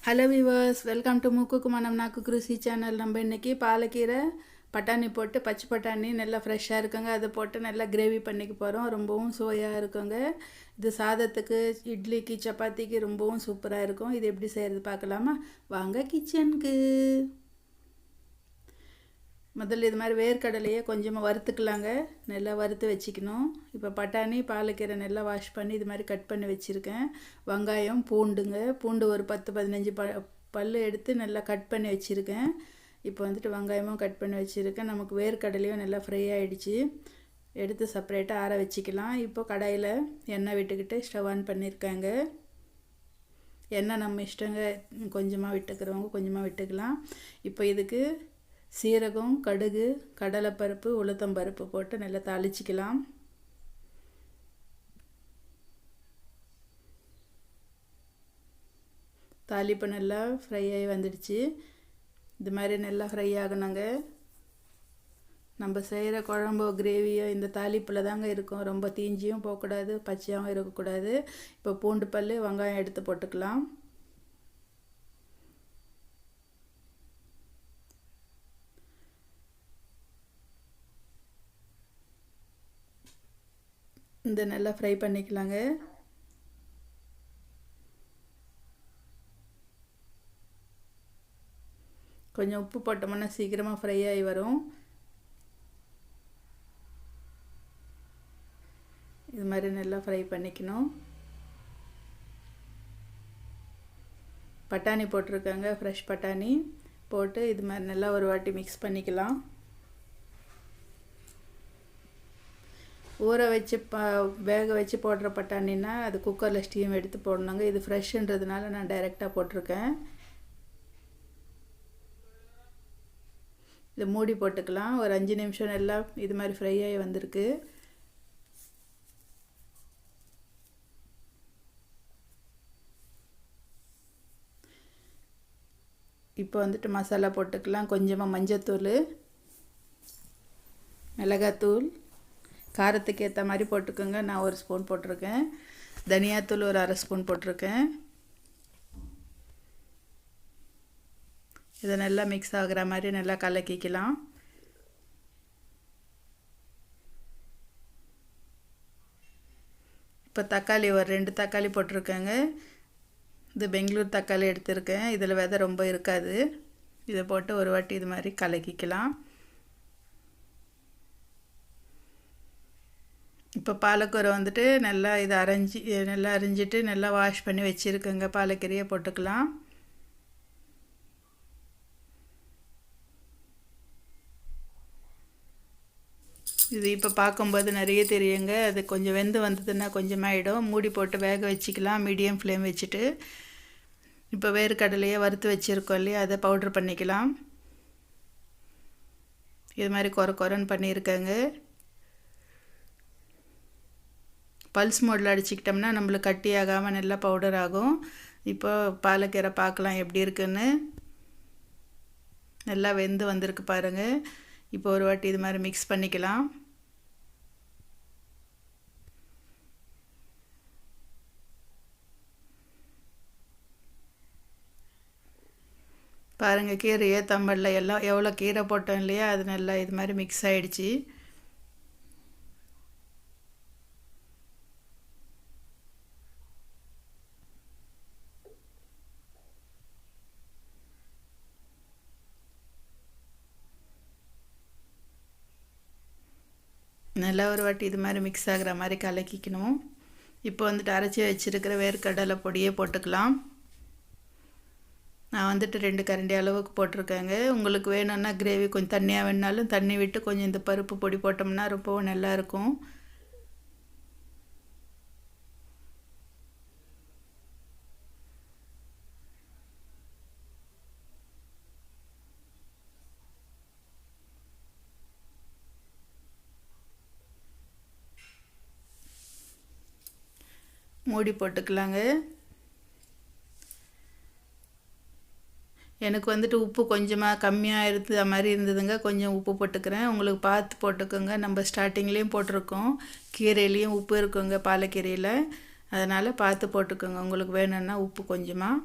Hello viewers, welcome to மூக்குக்கு மனம் நாக்கு ருசி சேனல். நம்ம இன்றைக்கி பாலக்கீரை பட்டாணி போட்டு பச்சை பட்டாணி நல்லா ஃப்ரெஷ்ஷாக இருக்குங்க, அதை போட்டு நல்லா கிரேவி பண்ணிக்க போகிறோம். ரொம்பவும் சுவையாக இருக்குங்க. இது சாதத்துக்கு, இட்லிக்கு, சப்பாத்திக்கு ரொம்பவும் சூப்பராக இருக்கும். இது எப்படி செய்கிறது பார்க்கலாமா? வாங்க கிச்சனுக்கு. முதல்ல இது மாதிரி வேர்க்கடலையே கொஞ்சமாக வறுத்துக்கலாங்க. நல்லா வறுத்து வச்சுக்கணும். இப்போ பட்டாணி பாலக்கீரை நல்லா வாஷ் பண்ணி இது மாதிரி கட் பண்ணி வச்சுருக்கேன். வெங்காயம், பூண்டு ஒரு 10-15 பல் எடுத்து நல்லா கட் பண்ணி வச்சுருக்கேன். இப்போ வந்துட்டு வெங்காயமும் கட் பண்ணி வச்சுருக்கேன். நமக்கு வேர்க்கடலையும் நல்லா ஃப்ரை ஆகிடுச்சு. எடுத்து செப்பரேட்டாக ஆற வச்சுக்கலாம். இப்போ கடாயில் எண்ணெய் விட்டுக்கிட்டு ஸ்டவ் ஆன் பண்ணியிருக்காங்க. எண்ணெய் நம்ம இஷ்டங்க, கொஞ்சமாக விட்டுக்கிறவங்க கொஞ்சமாக விட்டுக்கலாம். இப்போ இதுக்கு சீரகம், கடுகு, கடலைப்பருப்பு, உளுத்தம்பருப்பு போட்டு நல்லா தாளிச்சிக்கலாம். தாளிப்பு நல்லா ஃப்ரை ஆகி வந்துடுச்சு. இது மாதிரி நல்லா ஃப்ரை ஆகணுங்க. நம்ம செய்கிற குழம்போ கிரேவியோ இந்த தாளிப்பில் தாங்க இருக்கும். ரொம்ப தீஞ்சியும் போகக்கூடாது, பச்சையாகவும் இருக்கக்கூடாது. இப்போ பூண்டு பல், வெங்காயம் எடுத்து போட்டுக்கலாம். இந்த நல்லா ஃப்ரை பண்ணிக்கலாங்க. கொஞ்சம் உப்பு போட்டோம்னா சீக்கிரமாக ஃப்ரை ஆகி வரும். இது மாதிரி நல்லா ஃப்ரை பண்ணிக்கணும். பட்டாணி போட்டிருக்காங்க, ஃப்ரெஷ் பட்டாணி போட்டு இது மாதிரி நல்லா ஒரு வாட்டி மிக்ஸ் பண்ணிக்கலாம். ஊற வச்சு வேக வச்சு போடுற பட்டாணின்னா அது குக்கரில் ஸ்டீம் எடுத்து போடணுங்க. இது ஃப்ரெஷ்ஷுன்றதுனால நான் டைரெக்டாக போட்டிருக்கேன். இதை மூடி போட்டுக்கலாம். ஒரு 5 நிமிஷம் நல்லா இது மாதிரி ஃப்ரை ஆகி வந்திருக்கு. இப்போ வந்துட்டு மசாலா போட்டுக்கலாம். கொஞ்சமாக மஞ்சத்தூள், மிளகாத்தூள், காரத்துக்கு ஏற்ற மாதிரி போட்டுக்கோங்க. நான் 1 ஸ்பூன் போட்டிருக்கேன். தனியாத்தூள் ஒரு 1/2 ஸ்பூன் போட்டிருக்கேன். இதை நல்லா மிக்ஸ் ஆகிற மாதிரி நல்லா கலக்கிக்கலாம். இப்போ தக்காளி ஒரு 2 தக்காளி போட்டிருக்கேங்க. இது பெங்களூர் தக்காளி எடுத்திருக்கேன். இதில் விதை ரொம்ப இருக்காது. இதை போட்டு ஒரு வாட்டி இது மாதிரி கலக்கிக்கலாம். இப்போ பாலக்கீரை வந்துட்டு நல்லா இதை அரிஞ்சிட்டு நல்லா வாஷ் பண்ணி வச்சுருக்கேங்க. பாலக்கீரையை போட்டுக்கலாம். இது இப்போ பார்க்கும்போது நிறைய தெரியுங்க. அது கொஞ்சம் வெந்து வந்ததுன்னா கொஞ்சமாகிடும். மூடி போட்டு வேக வச்சுக்கலாம், மீடியம் ஃப்ளேம் வச்சுட்டு. இப்போ வேர்க்கடலையை வறுத்து வச்சுருக்கோம் இல்லையா, அதை பவுட்ரு பண்ணிக்கலாம். இது மாதிரி கொரன்னு பண்ணியிருக்கேங்க. பல்ஸ் மோடில் அடிச்சுக்கிட்டோம்னா நம்மளுக்கு கட்டி ஆகாமல் நல்லா பவுடர் ஆகும். இப்போ பாலக்கீரை பார்க்கலாம் எப்படி இருக்குன்னு. நல்லா வெந்து வந்திருக்கு பாருங்கள். இப்போ ஒரு வாட்டி இது மாதிரி மிக்ஸ் பண்ணிக்கலாம். பாருங்கள், கீரையே தம்பலில் எல்லாம் எவ்வளோ கீரை போட்டோம் இல்லையா, அது நல்லா இது மாதிரி மிக்ஸ் ஆகிடுச்சி. நல்லா ஒரு வாட்டி இது மாதிரி மிக்ஸ் ஆகிற மாதிரி கலக்கிக்கணும். இப்போ வந்துட்டு அரைச்சி வச்சுருக்கிற வேர்க்கடலை பொடியே போட்டுக்கலாம். நான் வந்துட்டு 2 கரண்டி அளவுக்கு போட்டிருக்கேங்க. உங்களுக்கு வேணும்னா கிரேவி கொஞ்சம் தண்ணியாக வேணுனாலும் தண்ணி விட்டு கொஞ்சம் இந்த பருப்பு பொடி போட்டோம்னா ரொம்பவும் நல்லாயிருக்கும். மூடி போட்டுக்கலாங்க. எனக்கு வந்துட்டு உப்பு கொஞ்சமாக கம்மியாக இருந்த மாதிரி இருந்ததுங்க. கொஞ்சம் உப்பு போட்டுக்கிறேன். உங்களுக்கு பார்த்து போட்டுக்கோங்க. நம்ம ஸ்டார்டிங்லேயும் போட்டிருக்கோம், கீரையிலையும் உப்பு இருக்குங்க பாலக்கீரையில். அதனால் பார்த்து போட்டுக்கோங்க. உங்களுக்கு வேணும்னா உப்பு கொஞ்சமாக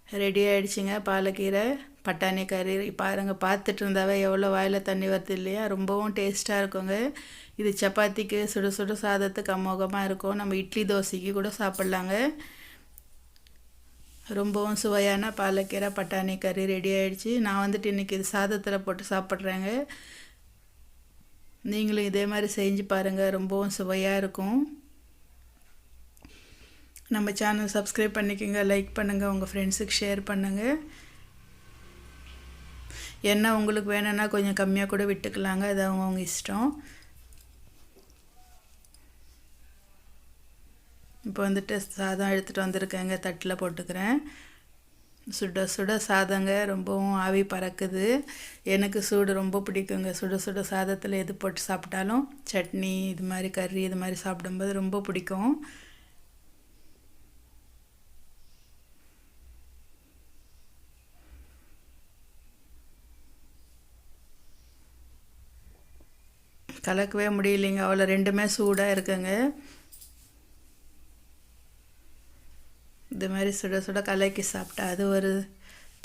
ரெடி ஆகிடுச்சிங்க பாலக்கீரை பட்டாணி கறி. பாருங்கள், பார்த்துட்டு இருந்தாவே எவ்வளோ வாயில் தண்ணி வருது இல்லையா? ரொம்பவும் டேஸ்ட்டாக இருக்குங்க. இது சப்பாத்திக்கு சுட சுட சாதத்துக்கு அமோகமாக இருக்கும். நம்ம இட்லி தோசைக்கு கூட சாப்பிட்லாங்க. ரொம்பவும் சுவையான பாலக்கீரை பட்டாணி கறி ரெடி ஆகிடுச்சி. நான் வந்துட்டு இன்றைக்கி இது சாதத்தில் போட்டு சாப்பிட்றேங்க. நீங்களும் இதே மாதிரி செஞ்சு பாருங்கள், ரொம்பவும் சுவையாக இருக்கும். நம்ம சேனல் சப்ஸ்கிரைப் பண்ணிக்கோங்க, லைக் பண்ணுங்கள், உங்கள் ஃப்ரெண்ட்ஸுக்கு ஷேர் பண்ணுங்கள். எண்ணெய் உங்களுக்கு வேணும்னா கொஞ்சம் கம்மியாக கூட விட்டுக்கலாங்க, அது அவங்கவுங்க இஷ்டம். இப்போ வந்துட்டு சாதம் எடுத்துகிட்டு வந்திருக்கேங்க, தட்டில் போட்டுக்கிறேன். சுட சுட சாதங்க, ரொம்பவும் ஆவி பறக்குது. எனக்கு சூடு ரொம்ப பிடிக்குங்க. சுட சுட சாதத்தில் எது போட்டு சாப்பிட்டாலும், சட்னி இது மாதிரி கறி இது மாதிரி சாப்பிடும்போது ரொம்ப பிடிக்கும். கலக்கவே முடியலைங்க, அவ்வளோ ரெண்டுமே சூடாக இருக்குங்க. இது மாதிரி சுட சுட கலக்கி சாப்பிட்டா அது ஒரு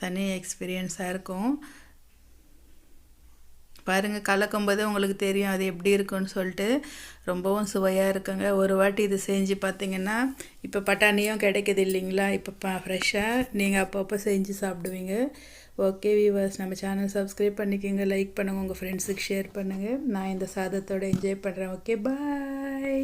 தனி எக்ஸ்பீரியன்ஸாக இருக்கும். பாருங்கள், கலக்கும்போது உங்களுக்கு தெரியும் அது எப்படி இருக்குன்னு சொல்லிட்டு. ரொம்பவும் சுவையாக இருக்குங்க. ஒரு வாட்டி இது செஞ்சு பார்த்தீங்கன்னா, இப்போ பட்டாணியும் கிடைக்கிது இல்லைங்களா? இப்போ ஃப்ரெஷ்ஷாக நீங்கள் அப்பப்போ செஞ்சு சாப்பிடுவீங்க. ஓகே வீவர்ஸ், நம்ம சேனல் சப்ஸ்கிரைப் பண்ணிக்கோங்க, லைக் பண்ணுங்கள், உங்கள் ஃப்ரெண்ட்ஸுக்கு ஷேர் பண்ணுங்கள். நான் இந்த சாதத்தோடு என்ஜாய் பண்ணுறேன். ஓகே, பாய்.